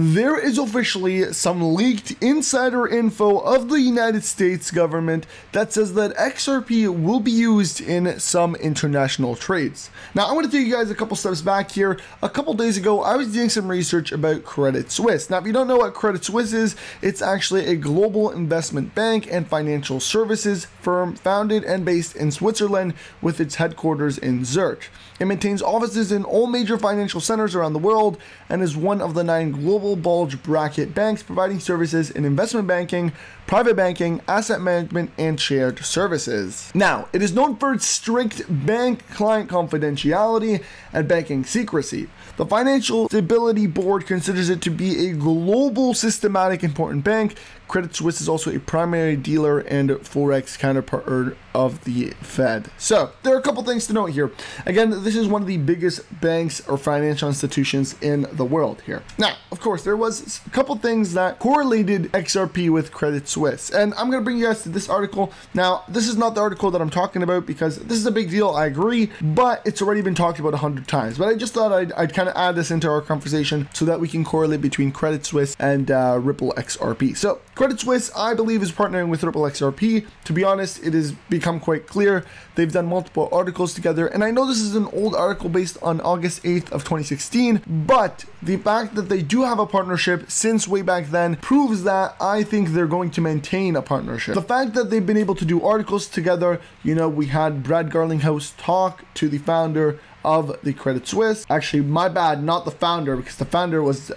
There is officially some leaked insider info of the United States government that says that XRP will be used in some international trades. Now, I want to take you guys a couple steps back here. A couple days ago, I was doing some research about Credit Suisse. Now, if you don't know what Credit Suisse is, it's actually a global investment bank and financial services firm founded and based in Switzerland with its headquarters in Zurich. It maintains offices in all major financial centers around the world and is one of the 9 global bulge bracket banks providing services in investment banking, private banking, asset management, and shared services. Now, it is known for its strict bank client confidentiality and banking secrecy. The Financial Stability Board considers it to be a global systematic important bank. Credit Suisse is also a primary dealer and Forex counterpart of the Fed. So there are a couple things to note here. Again, this is one of the biggest banks or financial institutions in the world here. Now, of course, there was a couple things that correlated XRP with Credit Suisse, and I'm going to bring you guys to this article. Now, this is not the article that I'm talking about because this is a big deal, I agree, but it's already been talked about 100 times. But I just thought I'd kind of add this into our conversation so that we can correlate between Credit Suisse and Ripple XRP. So Credit Suisse, I believe, is partnering with Ripple XRP. To be honest, it has become quite clear. They've done multiple articles together, and I know this is an old article based on August 8th of 2016, but the fact that they do have a partnership since way back then proves that I think they're going to maintain a partnership. The fact that they've been able to do articles together, you know, we had Brad Garlinghouse talk to the founder of the Credit Suisse. Actually, my bad, not the founder, because the founder was,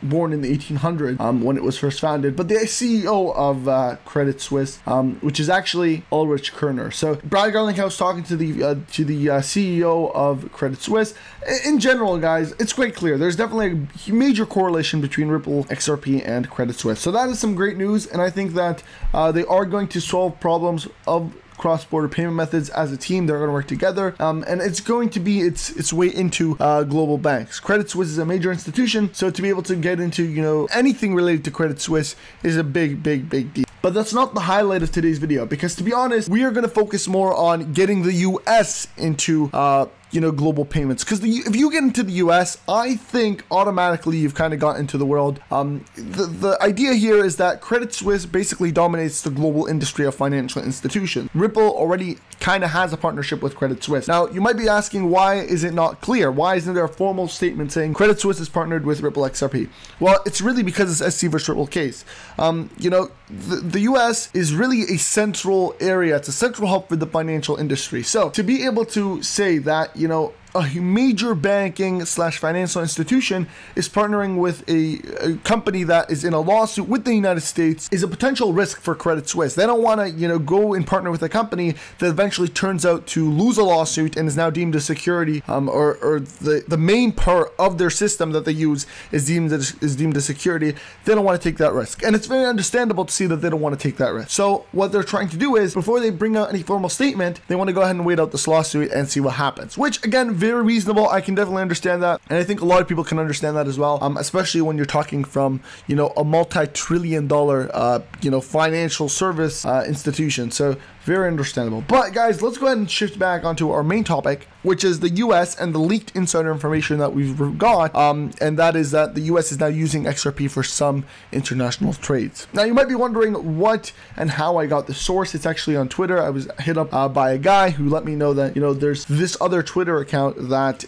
born in the 1800s when it was first founded, but the CEO of Credit Suisse, which is actually Ulrich Kerner. So Brad Garlinghouse talking to the CEO of Credit Suisse. In general, guys, it's quite clear. There's definitely a major correlation between Ripple XRP and Credit Suisse. So that is some great news, and I think that they are going to solve problems of cross-border payment methods as a team. They're going to work together, and it's going to be its way into global banks. Credit Suisse is a major institution, so to be able to get into, you know, anything related to Credit Suisse is a big deal. But that's not the highlight of today's video, because to be honest, we are going to focus more on getting the US into global payments, because if you get into the US, I think automatically you've kind of got into the world. The idea here is that Credit Suisse basically dominates the global industry of financial institutions. Ripple already kind of has a partnership with Credit Suisse. Now, you might be asking, why is it not clear? Why isn't there a formal statement saying Credit Suisse is partnered with Ripple XRP? Well, it's really because it's SC versus Ripple case. The US is really a central area. It's a central hub for the financial industry. So to be able to say that, a major banking / financial institution is partnering with a company that is in a lawsuit with the United States is a potential risk for Credit Suisse. They don't want to, go and partner with a company that eventually turns out to lose a lawsuit and is now deemed a security, or the main part of their system that they use is deemed a security. They don't want to take that risk, and it's very understandable to see that they don't want to take that risk. So what they're trying to do is, before they bring out any formal statement, they want to go ahead and wait out this lawsuit and see what happens. Which, again, very reasonable. I can definitely understand that, and I think a lot of people can understand that as well, especially when you're talking from a multi-trillion-dollar financial service institution. So very understandable. But guys, let's go ahead and shift back onto our main topic, which is the US and the leaked insider information that we've got, and that is that the US is now using XRP for some international trades. Now, you might be wondering what and how I got the source. It's actually on Twitter. I was hit up by a guy who let me know that, there's this other Twitter account that,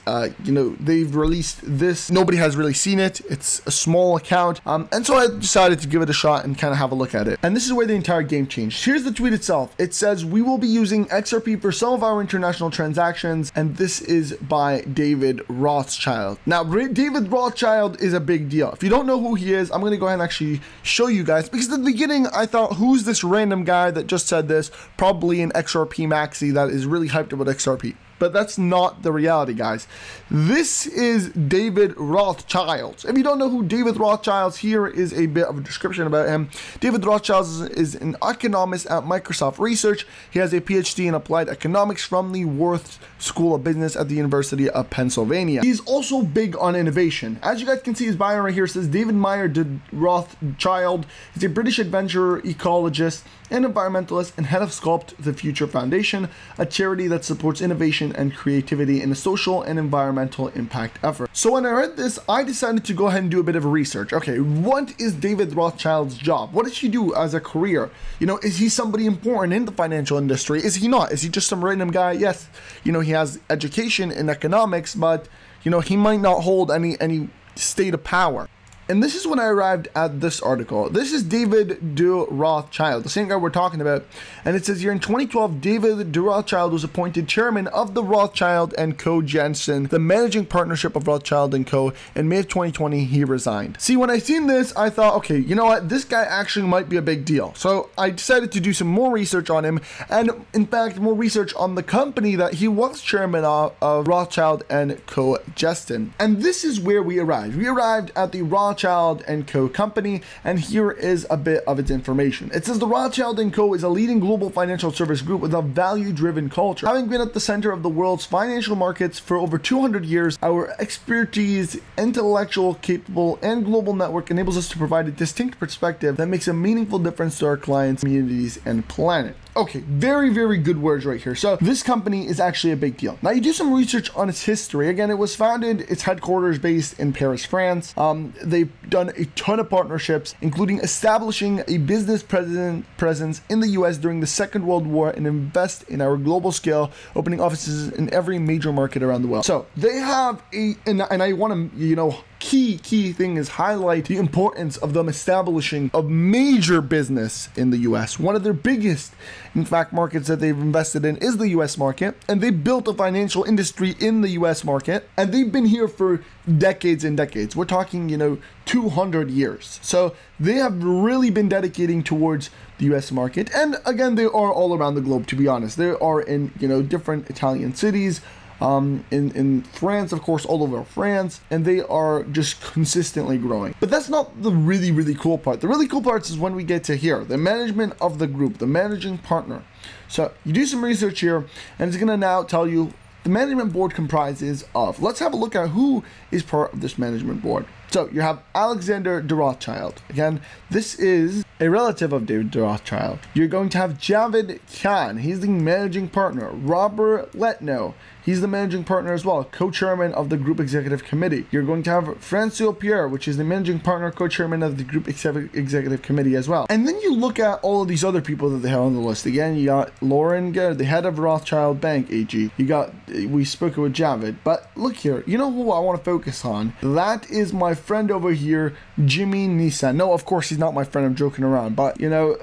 they've released this. Nobody has really seen it. It's a small account. And so I decided to give it a shot and kind of have a look at it. And this is where the entire game changed. Here's the tweet itself. It says, "We will be using XRP for some of our international transactions," and this is by David Rothschild. Now, David Rothschild is a big deal. If you don't know who he is, I'm going to go ahead and actually show you guys, because at the beginning I thought, who's this random guy that just said this? Probably an XRP maxi that is really hyped about XRP. But that's not the reality, guys. This is David Rothschild. If you don't know who David Rothschild is, here is a bit of a description about him. David Rothschild is an economist at Microsoft Research. He has a PhD in applied economics from the Worth School of Business at the University of Pennsylvania. He's also big on innovation. As you guys can see, his bio right here says David Meyer Rothschild is a British adventurer, ecologist, and environmentalist, and head of Sculpt the Future Foundation, a charity that supports innovation innovation and creativity in a social and environmental impact effort. So when I read this, I decided to go ahead and do a bit of research. Okay, what is David Rothschild's job? What does he do as a career? You know, is he somebody important in the financial industry? Is he not? Is he just some random guy? Yes, you know, he has education in economics, but you know, he might not hold any state of power. And this is when I arrived at this article. This is David de Rothschild, the same guy we're talking about. And it says here in 2012, David de Rothschild was appointed chairman of the Rothschild & Co. Jensen, the managing partnership of Rothschild & Co. In May of 2020, he resigned. See, when I seen this, I thought, okay, you know what? This guy actually might be a big deal. So I decided to do some more research on him. And in fact, more research on the company that he was chairman of Rothschild & Co. Jensen. And this is where we arrived. We arrived at the Rothschild & Co. company, and here is a bit of its information. It says the Rothschild & Co. is a leading global financial service group with a value-driven culture. Having been at the center of the world's financial markets for over 200 years, our expertise, intellectual, capable, and global network enables us to provide a distinct perspective that makes a meaningful difference to our clients, communities, and planet. Okay, very, very good words right here. So this company is actually a big deal. Now you do some research on its history. Again, it was founded, its headquarters based in Paris, France. They've done a ton of partnerships, including establishing a business presence in the US during the Second World War and invest in our global scale, opening offices in every major market around the world. So they have and I want to, you know, key thing is highlight the importance of them establishing a major business in the US. One of their biggest, in fact, markets that they've invested in is the US market, and they built a financial industry in the US market, and they've been here for decades and decades. We're talking, you know, 200 years. So they have really been dedicating towards the US market. And again, they are all around the globe, to be honest. They are in, you know, different Italian cities, in France, of course, all over France, and they are just consistently growing. But that's not the really cool part. The really cool part is when we get to here, the management of the group, the managing partner. So you do some research here, and it's gonna now tell you the management board comprises of. Let's have a look at who is part of this management board. So you have Alexander de Rothschild. Again, this is a relative of David de Rothschild. You're going to have Javed Khan. He's the managing partner. Robert Letno. He's the managing partner as well, co-chairman of the group executive committee. You're going to have François Pierre, which is the managing partner, co-chairman of the group executive committee as well. And then you look at all of these other people that they have on the list. Again, you got Lauren Gare, the head of Rothschild Bank AG. You got, we spoke with Javed. But look here, you know who I want to focus on? That is my friend over here, Jimmy Nissan. No, of course he's not my friend, I'm joking around. But, you know,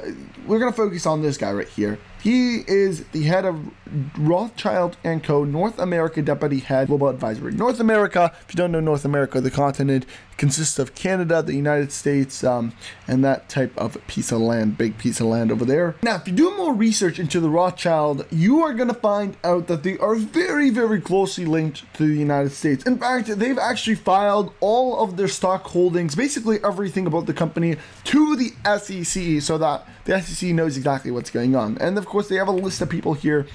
we're going to focus on this guy right here. He is the head of Rothschild & Co. North America Deputy Head Global Advisory. North America, if you don't know North America, the continent consists of Canada, the United States, and that type of piece of land, big piece of land over there. Now, if you do more research into the Rothschild, you are going to find out that they are very closely linked to the United States. In fact, they've actually filed all of their stock holdings, basically everything about the company, to the SEC so that the SEC knows exactly what's going on. And of course, they have a list of people here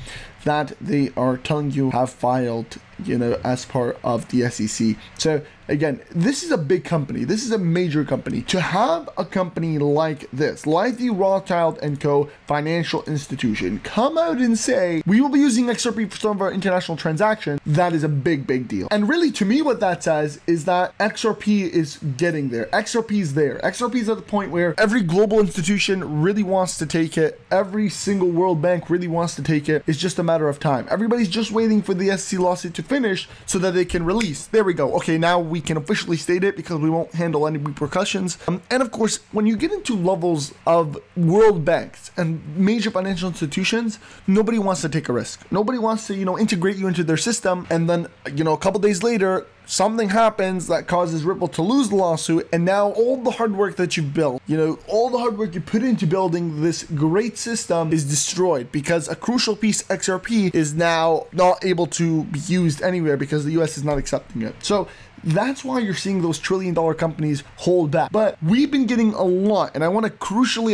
that they are telling you have filed, you know, as part of the SEC. So again, this is a big company. This is a major company. To have a company like this, like the Rothschild & Co. financial institution, come out and say, we will be using XRP for some of our international transactions, that is a big deal. And really, to me, what that says is that XRP is getting there. XRP is there. XRP is at the point where every global institution really wants to take it. Every single world bank really wants to take it. It's just a matter of time. Everybody's just waiting for the SEC lawsuit to finish so that they can release. There we go. Okay, now we can officially state it because we won't handle any repercussions. And of course, when you get into levels of world banks and major financial institutions, nobody wants to take a risk. Nobody wants to, you know, integrate you into their system, and then, you know, a couple days later, something happens that causes Ripple to lose the lawsuit, and now all the hard work that you've built, you know, all the hard work you put into building this great system is destroyed because a crucial piece, XRP, is now not able to be used anywhere because the US is not accepting it. So That's why you're seeing those trillion-dollar companies hold back. But we've been getting a lot, and I want to crucially,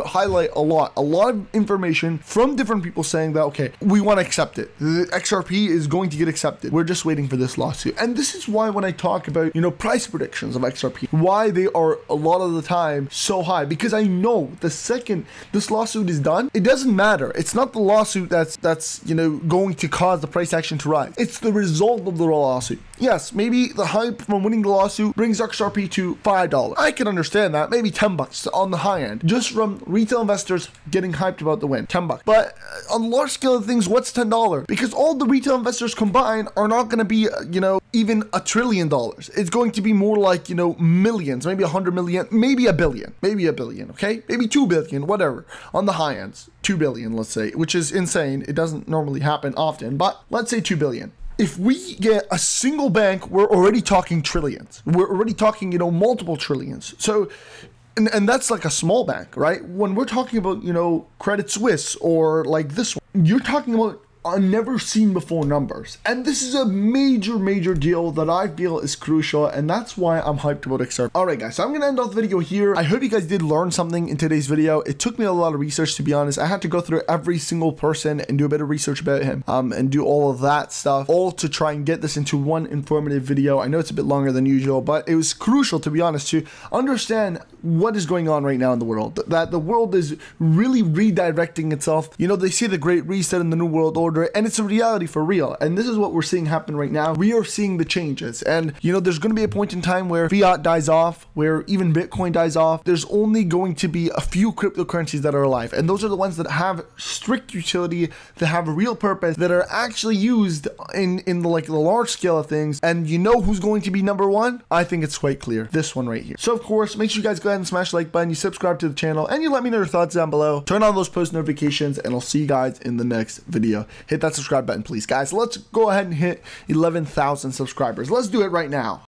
highlight a lot of information from different people saying that, okay, we want to accept it. The XRP is going to get accepted. We're just waiting for this lawsuit. And this is why when I talk about, price predictions of XRP, why they are a lot of the time so high, because I know the second this lawsuit is done, it doesn't matter. It's not the lawsuit that's going to cause the price action to rise. It's the result of the lawsuit. Yes, maybe the hype from winning the lawsuit brings XRP to $5. I can understand that. Maybe $10 on the high end, just from retail investors getting hyped about the win. $10. But on the large scale of things, what's $10? Because all the retail investors combined are not going to be, even $1 trillion. It's going to be more like, millions, maybe 100 million, maybe a billion, okay? Maybe 2 billion, whatever. On the high ends, 2 billion, let's say, which is insane. It doesn't normally happen often, but let's say 2 billion. If we get a single bank, we're already talking trillions. We're already talking, multiple trillions. So, and that's like a small bank, right? When we're talking about, Credit Suisse or like this one, you're talking about never seen before numbers. And this is a major deal that I feel is crucial, and that's why I'm hyped about XRP. Alright guys, so I'm gonna end off the video here. I hope you guys did learn something in today's video. It took me a lot of research, to be honest. I had to go through every single person and do a bit of research about him, and do all of that stuff, all to try and get this into one informative video. I know it's a bit longer than usual, but it was crucial, to be honest, to understand what is going on right now in the world. That the world is really redirecting itself. They see the Great Reset in the New World Order, and it's a reality for real. And this is what we're seeing happen right now. We are seeing the changes, and there's going to be a point in time where fiat dies off, where even Bitcoin dies off. There's only going to be a few cryptocurrencies that are alive, and those are the ones that have strict utility, that have a real purpose, that are actually used in the large scale of things. And who's going to be number one? I think it's quite clear. This one right here. So of course, make sure you guys go ahead and smash the like button, you subscribe to the channel, and you let me know your thoughts down below. Turn on those post notifications, and I'll see you guys in the next video. Hit that subscribe button, please, guys. Let's go ahead and hit 11,000 subscribers. Let's do it right now.